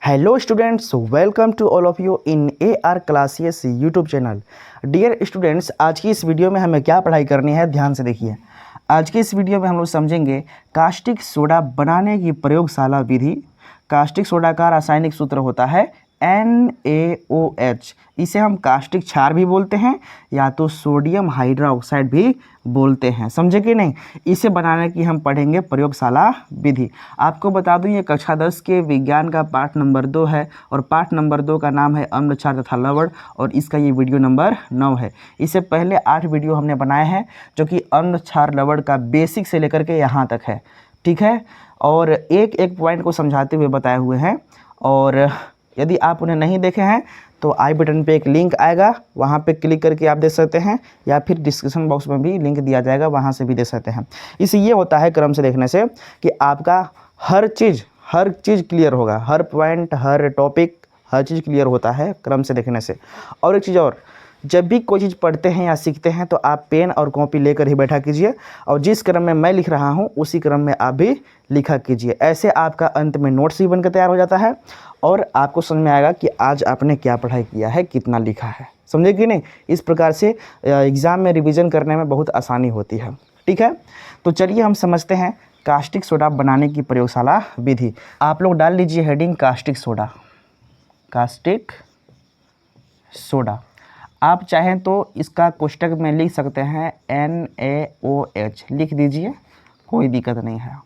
Hello students, welcome to all of you in AR classes YouTube channel. Dear students, आज की इस video में हमें क्या पढ़ाई करनी है, ध्यान से देखिए। आज की इस वीडियो में हम लोग समझेंगे कास्टिक सोडा बनाने की प्रयोगशाला विधि। कास्टिक सोडा का रासायनिक सूत्र होता है NaOH। इसे हम कास्टिक क्षार भी बोलते हैं या तो सोडियम हाइड्रोक्साइड भी बोलते हैं, समझे कि नहीं। इसे बनाने की हम पढ़ेंगे प्रयोगशाला विधि। आपको बता दूं, ये कक्षा 10 के विज्ञान का पाठ नंबर 2 है और पाठ नंबर 2 का नाम है अम्ल क्षार तथा लवण और इसका ये वीडियो नंबर 9 है। इससे पहले 8 वीडियो हमने बनाए हैं जो कि अम्ल क्षार लवण का बेसिक से लेकर के यहाँ तक है, ठीक है। और एक एक पॉइंट को समझाते हुए बताए हुए हैं। और यदि आप उन्हें नहीं देखे हैं तो आई बटन पे एक लिंक आएगा, वहाँ पे क्लिक करके आप देख सकते हैं, या फिर डिस्क्रिप्शन बॉक्स में भी लिंक दिया जाएगा, वहाँ से भी देख सकते हैं। इससे ये होता है क्रम से देखने से कि आपका हर चीज़ क्लियर होगा, हर पॉइंट, हर टॉपिक, हर चीज़ क्लियर होता है क्रम से देखने से। और एक चीज़ और, जब भी कोई चीज़ पढ़ते हैं या सीखते हैं तो आप पेन और कॉपी लेकर ही बैठा कीजिए और जिस क्रम में मैं लिख रहा हूँ उसी क्रम में आप भी लिखा कीजिए। ऐसे आपका अंत में नोट्स भी बनकर तैयार हो जाता है और आपको समझ में आएगा कि आज आपने क्या पढ़ाई किया है, कितना लिखा है, समझे कि नहीं। इस प्रकार से एग्ज़ाम में रिवीजन करने में बहुत आसानी होती है, ठीक है। तो चलिए हम समझते हैं कास्टिक सोडा बनाने की प्रयोगशाला विधि। आप लोग डाल लीजिए heading caustic soda. Caustic soda आप चाहें तो इसका कोष्टक में लिख सकते हैं NaOH, लिख दीजिए, कोई दिक्कत नहीं है।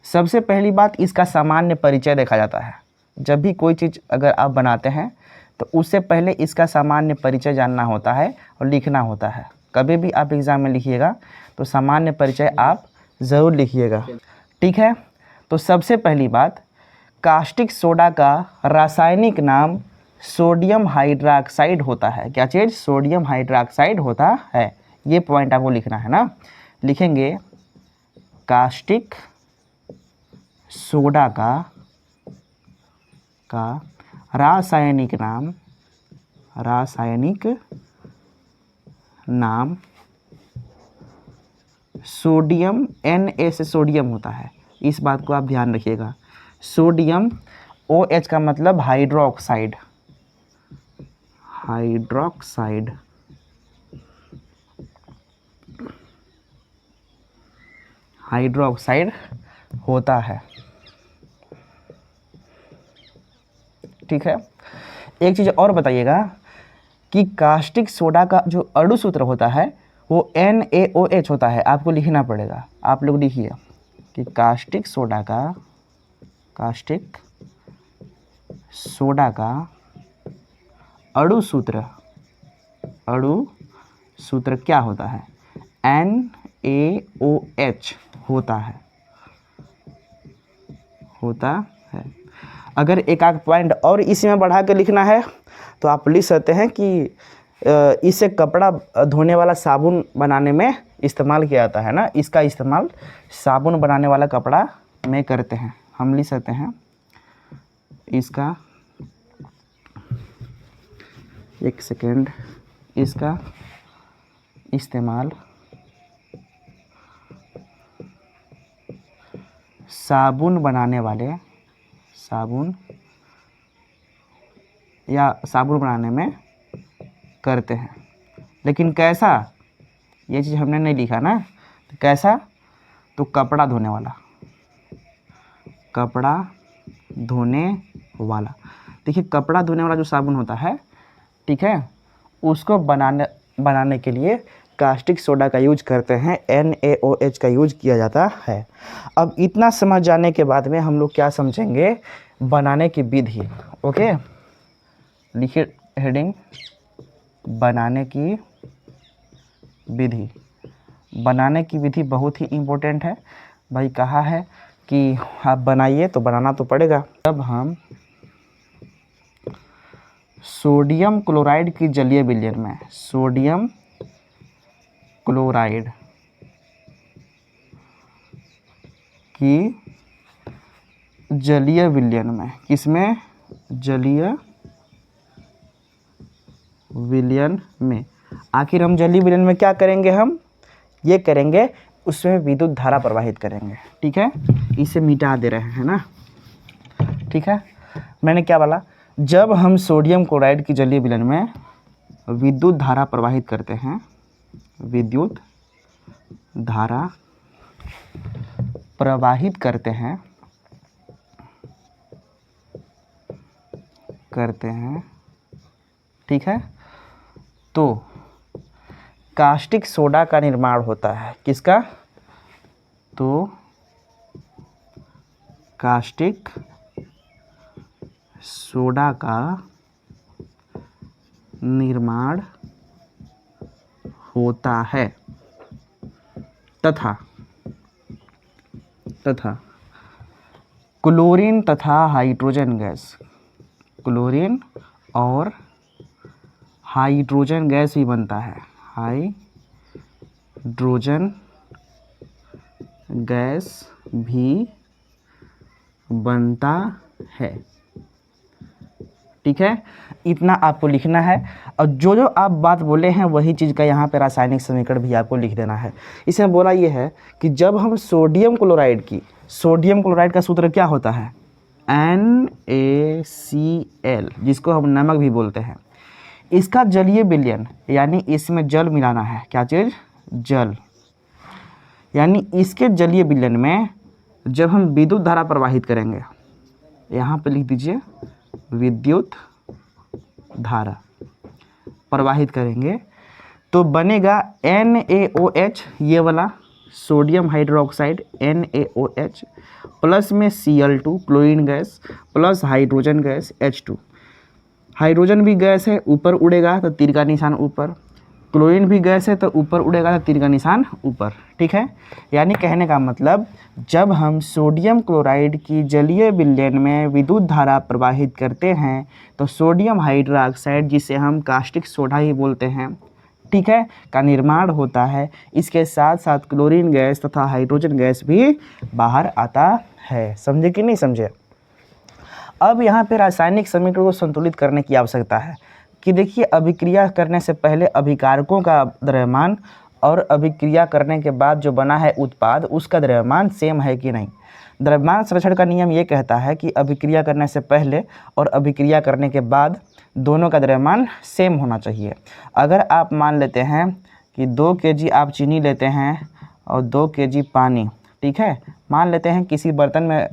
सबसे पहली बात, इसका सामान्य परिचय देखा जाता है। जब भी कोई चीज़ अगर आप बनाते हैं तो उससे पहले इसका सामान्य परिचय जानना होता है और लिखना होता है। कभी भी आप एग्ज़ाम में लिखिएगा तो सामान्य परिचय आप ज़रूर लिखिएगा, ठीक है। तो सबसे पहली बात, कास्टिक सोडा का रासायनिक नाम सोडियम हाइड्रोक्साइड होता है। क्या चीज़? सोडियम हाइड्रोक्साइड होता है। ये पॉइंट आपको लिखना है ना। लिखेंगे कास्टिक सोडा का रासायनिक नाम सोडियम, Na से सोडियम होता है, इस बात को आप ध्यान रखिएगा। सोडियम, OH का मतलब हाइड्रोक्साइड होता है, ठीक है। एक चीज़ और बताइएगा कि कास्टिक सोडा का जो अणु सूत्र होता है वो NaOH होता है। आपको लिखना पड़ेगा, आप लोग लिखिए कि कास्टिक सोडा का अणु सूत्र क्या होता है? NaOH होता है। अगर एक आध पॉइंट और इसी में बढ़ा के लिखना है तो आप लिख सकते हैं कि इसे कपड़ा धोने वाला साबुन बनाने में इस्तेमाल किया जाता है ना। इसका इस्तेमाल साबुन बनाने वाला कपड़ा में करते हैं। हम लिख सकते हैं इसका, एक सेकेंड, इसका इस्तेमाल साबुन बनाने में करते हैं। लेकिन कैसा, ये चीज़ हमने नहीं लिखा ना। तो कैसा? तो कपड़ा धोने वाला। देखिए, कपड़ा धोने वाला जो साबुन होता है, ठीक है, उसको बनाने के लिए कास्टिक सोडा का यूज करते हैं, NaOH का यूज किया जाता है। अब इतना समझ जाने के बाद में हम लोग क्या समझेंगे? बनाने की विधि। ओके, लिखिए हेडिंग बनाने की विधि। बनाने की विधि बहुत ही इम्पोर्टेंट है भाई। कहा है कि आप बनाइए तो बनाना तो पड़ेगा। तब हम सोडियम क्लोराइड की जलीय विलयन में, सोडियम क्लोराइड की जलीय विलयन में, किसमें? जलीय विलयन में। आखिर हम जलीय विलयन में क्या करेंगे? हम ये करेंगे, उसमें विद्युत धारा प्रवाहित करेंगे, ठीक है। इसे मिटा दे रहे हैं ना, ठीक है। मैंने क्या बोला, जब हम सोडियम क्लोराइड की जलीय विलयन में विद्युत धारा प्रवाहित करते हैं, विद्युत धारा प्रवाहित करते हैं ठीक है, तो कास्टिक सोडा का निर्माण होता है। किसका? तो कास्टिक सोडा का निर्माण होता है तथा क्लोरीन तथा हाइड्रोजन गैस, क्लोरीन और हाइड्रोजन गैस भी बनता है, हाइड्रोजन गैस भी बनता है। ठीक है, इतना आपको लिखना है और जो जो आप बात बोले हैं वही चीज़ का यहाँ पे रासायनिक समीकरण भी आपको लिख देना है। इसमें बोला ये है कि जब हम सोडियम क्लोराइड का सूत्र क्या होता है? NaCl, जिसको हम नमक भी बोलते हैं। इसका जलीय विलयन यानी इसमें जल मिलाना है। क्या चीज़? जल। यानी इसके जलीय विलयन में जब हम विद्युत धारा प्रवाहित करेंगे, यहाँ पे लिख दीजिए विद्युत धारा प्रवाहित करेंगे, तो बनेगा NaOH, ये वाला सोडियम हाइड्रोक्साइड NaOH, प्लस में Cl2 chlorine gas, plus hydrogen gas H2। Hydrogen भी गैस है, ऊपर उड़ेगा तो तीर का निशान ऊपर, क्लोरीन भी गैस है तो ऊपर उड़ेगा तो तीर का निशान ऊपर। ठीक है, यानी कहने का मतलब जब हम सोडियम क्लोराइड की जलीय विलयन में विद्युत धारा प्रवाहित करते हैं तो सोडियम हाइड्रोक्साइड, जिसे हम कास्टिक सोडा ही बोलते हैं, ठीक है, का निर्माण होता है। इसके साथ साथ क्लोरीन गैस तथा हाइड्रोजन गैस भी बाहर आता है। समझे कि नहीं समझे? अब यहाँ पे रासायनिक समीकरण को संतुलित करने की आवश्यकता है कि देखिए अभिक्रिया करने से पहले अभिकारकों का द्रव्यमान और अभिक्रिया करने के बाद जो बना है उत्पाद, उसका द्रव्यमान सेम है कि नहीं। द्रव्यमान संरक्षण का नियम ये कहता है कि अभिक्रिया करने से पहले और अभिक्रिया करने के बाद दोनों का द्रव्यमान सेम होना चाहिए। अगर आप मान लेते हैं कि 2 kg आप चीनी लेते हैं और 2 kg पानी, ठीक है, मान लेते हैं किसी बर्तन में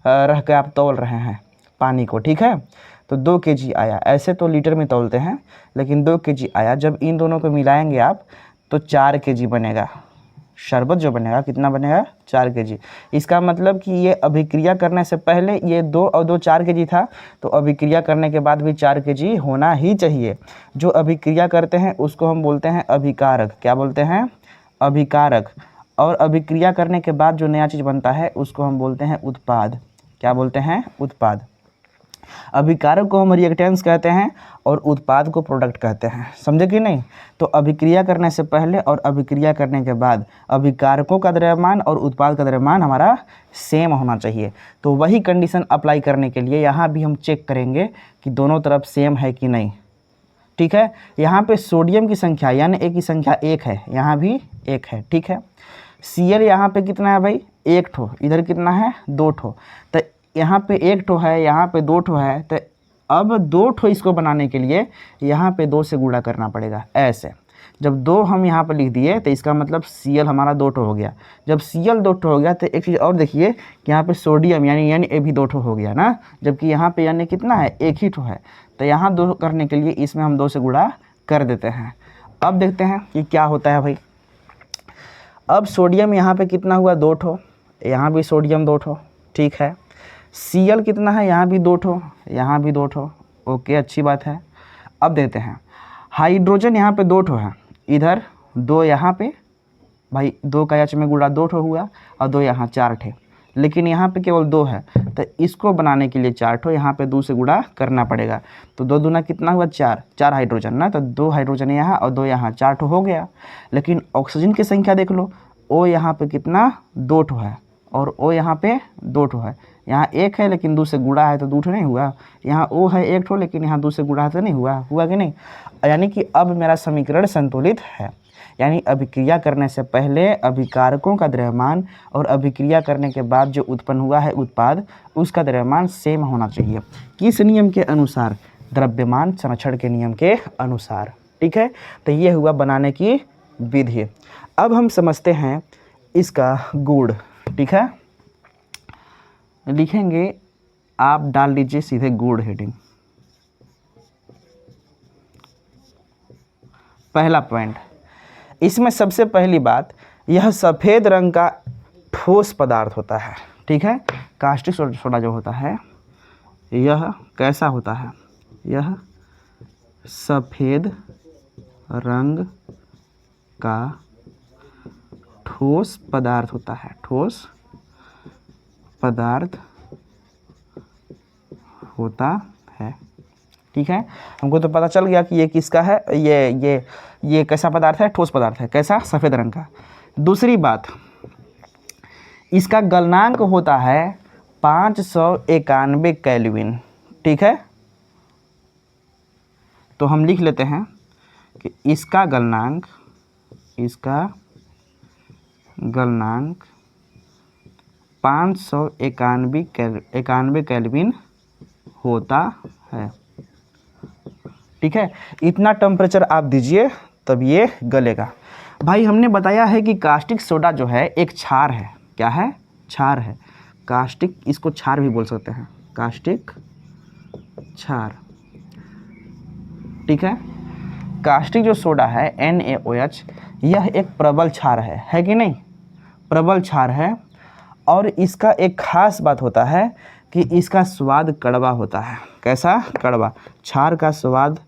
रख के आप तौल रहे हैं पानी को, ठीक है, तो 2 kg आया। ऐसे तो लीटर में तौलते हैं, लेकिन 2 kg आया। जब इन दोनों को मिलाएंगे आप तो 4 kg बनेगा। शरबत जो बनेगा कितना बनेगा? 4 kg। इसका मतलब कि ये अभिक्रिया करने से पहले ये 2 और 2 4 kg था, तो अभिक्रिया करने के बाद भी 4 kg होना ही चाहिए। जो अभिक्रिया करते हैं उसको हम बोलते हैं अभिकारक। क्या बोलते हैं? अभिकारक। और अभिक्रिया करने के बाद जो नया चीज़ बनता है उसको हम बोलते हैं उत्पाद। क्या बोलते हैं? उत्पाद। अभिकारक को हम रिएक्टेंस कहते हैं और उत्पाद को प्रोडक्ट कहते हैं। समझे कि नहीं? तो अभिक्रिया करने से पहले और अभिक्रिया करने के बाद अभिकारकों का द्रव्यमान और उत्पाद का द्रव्यमान हमारा सेम होना चाहिए। तो वही कंडीशन अप्लाई करने के लिए यहाँ भी हम चेक करेंगे कि दोनों तरफ सेम है कि नहीं। ठीक है, यहाँ पे सोडियम की संख्या यानी A की संख्या 1 है, यहाँ भी 1 है। ठीक है, Cl यहाँ पे कितना है भाई? 1 ठो। इधर कितना है? 2 ठो। तो यहाँ पे 1 ठो है, यहाँ पे 2 ठो है, तो अब 2 ठो इसको बनाने के लिए यहाँ पे 2 से गुणा करना पड़ेगा। ऐसे जब 2 हम यहाँ पे लिख दिए तो इसका मतलब Cl हमारा 2 ठो हो गया। जब Cl 2 ठो हो गया तो एक चीज़ और देखिए कि यहाँ पे सोडियम यानी A भी 2 ठो हो गया ना, जबकि यहाँ पे यानी कितना है? 1 ही ठो है। तो यहाँ 2 करने के लिए इसमें हम 2 से गुणा कर देते हैं। अब देखते हैं कि क्या होता है भाई। अब सोडियम यहाँ पे कितना हुआ? 2 ठो, यहाँ भी सोडियम 2 ठो। ठीक है, Cl कितना है? यहाँ भी 2 ठो, यहाँ भी 2 ठो। ओके, अच्छी बात है। अब देखते हैं हाइड्रोजन यहाँ पे 2 ठो है, इधर 2 यहाँ पे, भाई 2 का H में गुणा 2 ठो हुआ और 2 यहाँ 4 ठे, लेकिन यहाँ पे केवल 2 है। तो इसको बनाने के लिए 4 ठो यहाँ पे 2 से गुणा करना पड़ेगा। तो 2 दूना कितना हुआ? 4 हाइड्रोजन ना, तो 2 हाइड्रोजन यहाँ और 2 यहाँ, 4 ठो हो गया। लेकिन ऑक्सीजन की संख्या देख लो, O यहाँ पे कितना? 2 ठो है और O यहाँ पे 2 ठो है। यहाँ 1 है लेकिन 2 से गुणा है तो 2 ठो नहीं हुआ। यहाँ O है 1 ठो लेकिन यहाँ 2 से गुणा है तो नहीं हुआ कि नहीं? यानी कि अब मेरा समीकरण संतुलित है। यानी अभिक्रिया करने से पहले अभिकारकों का द्रव्यमान और अभिक्रिया करने के बाद जो उत्पन्न हुआ है उत्पाद, उसका द्रव्यमान सेम होना चाहिए। किस नियम के अनुसार? द्रव्यमान संरक्षण के नियम के अनुसार। ठीक है, तो ये हुआ बनाने की विधि। अब हम समझते हैं इसका गुण। ठीक है, लिखेंगे, आप डाल लीजिए सीधे गुण हेडिंग। पहला पॉइंट, इसमें सबसे पहली बात, यह सफ़ेद रंग का ठोस पदार्थ होता है। ठीक है, कास्टिक सोडा जो होता है यह कैसा होता है? यह सफ़ेद रंग का ठोस पदार्थ होता है। ठोस पदार्थ होता है। ठीक है, हमको तो पता चल गया कि ये किसका है। ये कैसा पदार्थ है? ठोस पदार्थ है। कैसा? सफ़ेद रंग का। दूसरी बात, इसका गलनांक होता है 591 केल्विन। ठीक है, तो हम लिख लेते हैं कि इसका गलनांक 591 केल्विन होता है। ठीक है, इतना टेम्परेचर आप दीजिए तब ये गलेगा। भाई हमने बताया है कि कास्टिक सोडा जो है एक क्षार है। क्या है? क्षार है। कास्टिक, इसको क्षार भी बोल सकते हैं, कास्टिक क्षार। ठीक है, कास्टिक जो सोडा है NaOH, यह एक प्रबल क्षार है कि नहीं? प्रबल क्षार है। और इसका एक खास बात होता है कि इसका स्वाद कड़वा होता है। कैसा? कड़वा। क्षार का स्वाद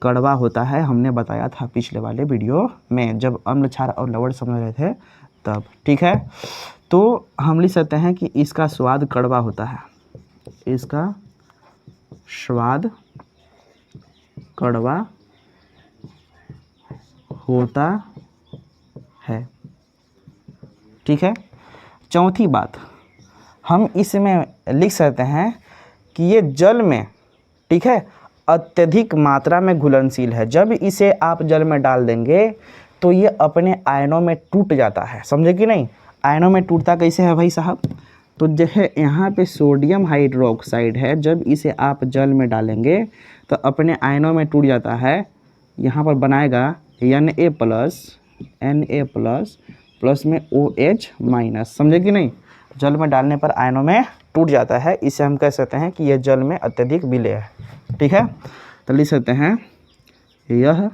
कड़वा होता है, हमने बताया था पिछले वाले वीडियो में, जब अम्ल क्षार और लवण समझ रहे थे तब। ठीक है, तो हम लिख सकते हैं कि इसका स्वाद कड़वा होता है। इसका स्वाद कड़वा होता है। ठीक है, चौथी बात, हम इसमें लिख सकते हैं कि ये जल में, ठीक है, अत्यधिक मात्रा में घुलनशील है। जब इसे आप जल में डाल देंगे तो ये अपने आयनों में टूट जाता है। समझे कि नहीं? आयनों में टूटता कैसे है भाई साहब? तो जो है यहाँ पे सोडियम हाइड्रोक्साइड है, जब इसे आप जल में डालेंगे तो अपने आयनों में टूट जाता है। यहाँ पर बनाएगा Na+ प्लस में OH-। समझे कि नहीं? जल में डालने पर आयनों में टूट जाता है। इसे हम कह सकते हैं कि यह जल में अत्यधिक विलेय है। ठीक है, तो लिख सकते हैं यह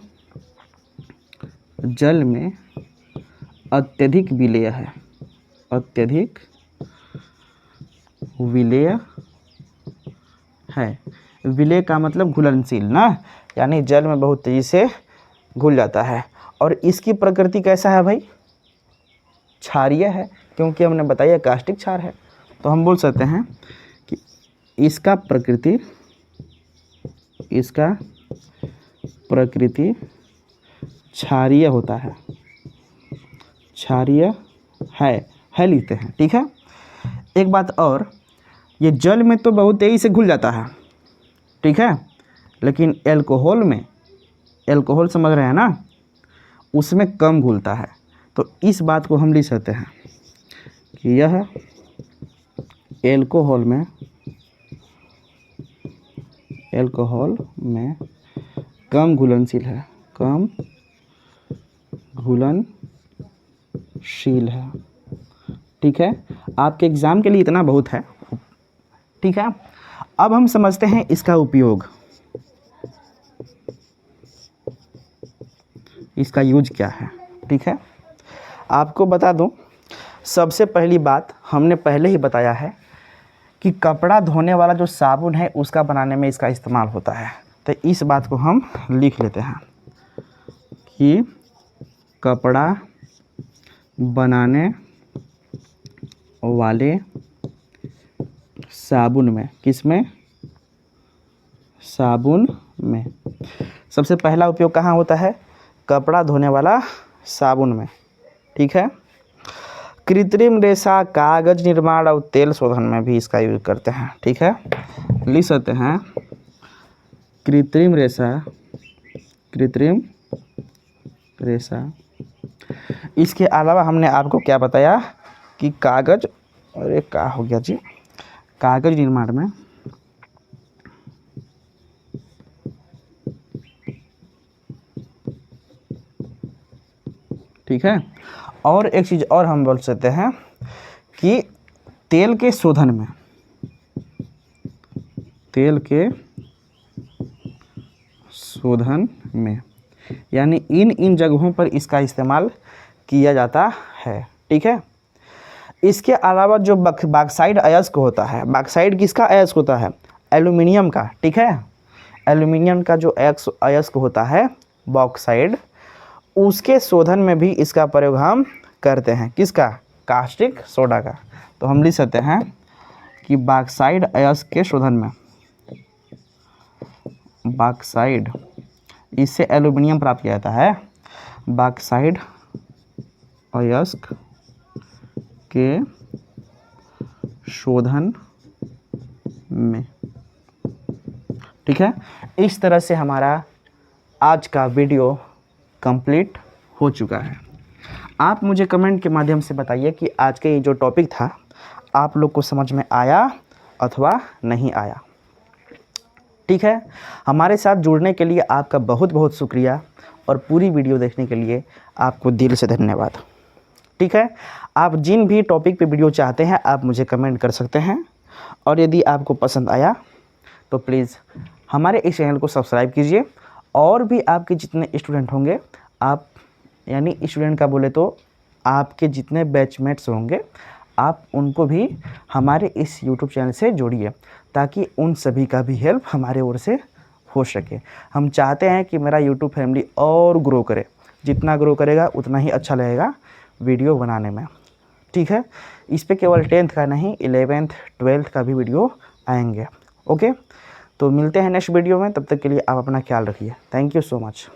जल में अत्यधिक विलेय है। अत्यधिक विलेय है। विलेय का मतलब घुलनशील ना, यानी जल में बहुत तेजी से घुल जाता है। और इसकी प्रकृति कैसा है भाई? क्षारीय है, क्योंकि हमने बताया कास्टिक क्षार है। तो हम बोल सकते हैं कि इसका प्रकृति क्षारीय होता है। क्षारीय है लिखते हैं। ठीक है, एक बात और, ये जल में तो बहुत तेज़ी से घुल जाता है। ठीक है, लेकिन एल्कोहल समझ रहे हैं ना, उसमें कम घुलता है। तो इस बात को हम लिख सकते हैं कि यह एल्कोहल में कम घुलनशील है। कम घुलनशील है। ठीक है, आपके एग्ज़ाम के लिए इतना बहुत है। ठीक है, अब हम समझते हैं इसका उपयोग। इसका यूज क्या है? ठीक है, आपको बता दूं, सबसे पहली बात हमने पहले ही बताया है कि कपड़ा धोने वाला जो साबुन है उसका बनाने में इसका इस्तेमाल होता है। तो इस बात को हम लिख लेते हैं कि कपड़ा बनाने वाले साबुन में, किसमें? साबुन में। सबसे पहला उपयोग कहाँ होता है? कपड़ा धोने वाला साबुन में। ठीक है, कृत्रिम रेशा, कागज निर्माण और तेल शोधन में भी इसका यूज करते हैं। ठीक है, लिख सकते हैं कृत्रिम रेशा इसके अलावा हमने आपको क्या बताया कि कागज़, अरे क्या हो गया जी, कागज़ निर्माण में ठीक है। और एक चीज़ और हम बोल सकते हैं कि तेल के शोधन में, तेल के शोधन में यानी इन जगहों पर इसका इस्तेमाल किया जाता है। ठीक है। इसके अलावा जो बॉक्साइट अयस्क होता है, बॉक्साइट किसका अयस्क होता है? एल्यूमिनियम का। ठीक है। एल्यूमिनियम का जो अयस्क होता है बॉक्साइट, उसके शोधन में भी इसका प्रयोग हम करते हैं। किसका? कास्टिक सोडा का। तो हम लिख सकते हैं कि बॉक्साइट अयस्क के शोधन में, बॉक्साइट, इससे एल्यूमिनियम प्राप्त किया जाता है। बॉक्साइट अयस्क के शोधन में। ठीक है। इस तरह से हमारा आज का वीडियो कंप्लीट हो चुका है। आप मुझे कमेंट के माध्यम से बताइए कि आज के ये जो टॉपिक था आप लोग को समझ में आया अथवा नहीं आया। ठीक है। हमारे साथ जुड़ने के लिए आपका बहुत बहुत शुक्रिया और पूरी वीडियो देखने के लिए आपको दिल से धन्यवाद। ठीक है। आप जिन भी टॉपिक पे वीडियो चाहते हैं आप मुझे कमेंट कर सकते हैं, और यदि आपको पसंद आया तो प्लीज़ हमारे इस चैनल को सब्सक्राइब कीजिए। और भी आपके जितने स्टूडेंट होंगे, आप यानी स्टूडेंट का बोले तो आपके जितने बैचमेट्स होंगे, आप उनको भी हमारे इस यूट्यूब चैनल से जोड़िए, ताकि उन सभी का भी हेल्प हमारे ओर से हो सके। हम चाहते हैं कि मेरा यूट्यूब फैमिली और ग्रो करे, जितना ग्रो करेगा उतना ही अच्छा लगेगा वीडियो बनाने में। ठीक है। इस पे केवल 10th का नहीं, 11th 12th का भी वीडियो आएंगे। ओके। तो मिलते हैं नेक्स्ट वीडियो में, तब तक के लिए आप अपना ख्याल रखिए। Thank you so much.